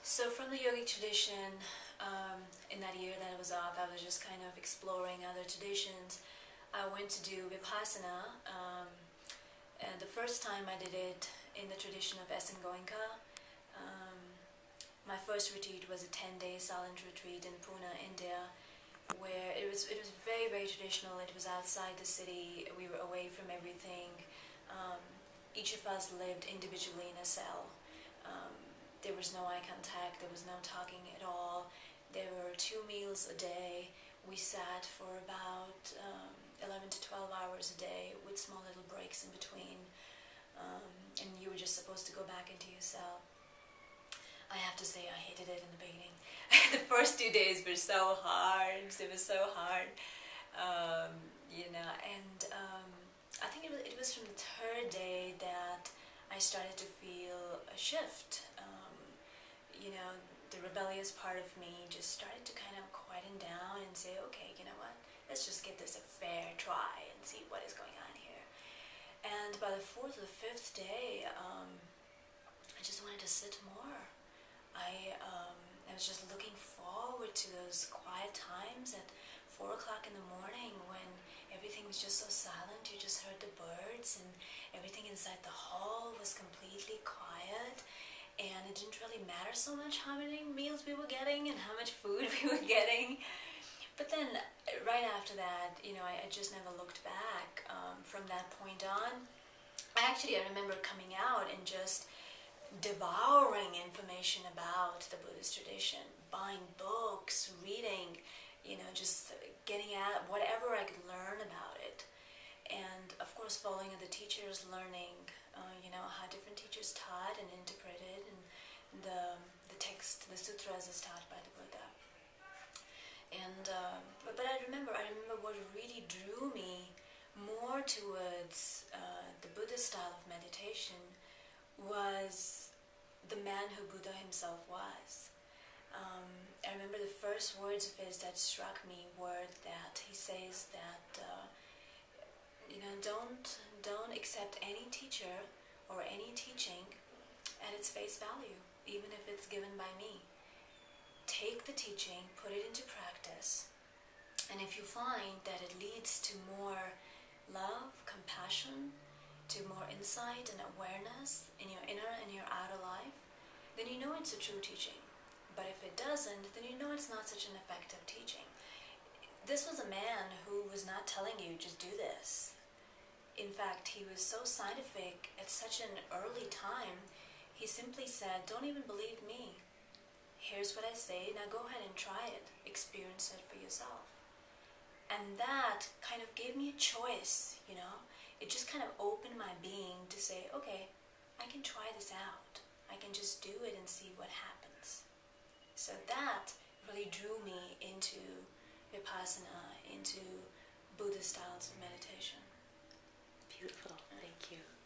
So from the yogic tradition, in that year that I was off, I was just kind of exploring other traditions. I went to do Vipassana, and the first time I did it in the tradition of Goenka. My first retreat was a 10-day silent retreat in Pune, India, where it was very, very traditional. It was outside the city. We were away from everything. Each of us lived individually in a cell. There was no eye contact. There was no talking at all. There were 2 meals a day. We sat for about 11 to 12 hours a day with small little breaks in between. And you were just supposed to go back into your cell. I have to say I hated it in the beginning. The first 2 days were so hard. It was so hard. And I think it was from the 3rd day that I started to feel a shift. The rebellious part of me just started to kind of quieten down and say, okay, you know what, let's just give this a fair try and see what is going on here. And by the 4th or the 5th day, I just wanted to sit more. I was just looking forward to those quiet times at 4 o'clock in the morning when everything was just so silent. You just heard the birds and everything inside the hall was completely quiet. And it didn't really matter so much how many meals we were getting and how much food we were getting. But then, right after that, I just never looked back from that point on. I remember coming out and just devouring information about the Buddhist tradition, buying books, reading, just getting at whatever I could learn about it. And, of course, following other teachers, learning how different teachers taught and interpreted, and the text, the sutras is taught by the Buddha. And but I remember what really drew me more towards the Buddhist style of meditation was the man who Buddha himself was. I remember the first words of his that struck me were that he says that don't accept any teacher or any teaching at its face value, even if it's given by me. Take the teaching, put it into practice, and if you find that it leads to more love, compassion, to more insight and awareness in your inner and your outer life, then you know it's a true teaching. But if it doesn't, then you know it's not such an effective teaching. This was a man who was not telling you, just do this. In fact, he was so scientific at such an early time, he simply said, don't even believe me. Here's what I say, now go ahead and try it. Experience it for yourself. And that kind of gave me a choice, It just kind of opened my being to say, okay, I can try this out. I can just do it and see what happens. So that really drew me into Vipassana, into Buddhist styles of meditation. Beautiful. Thank you.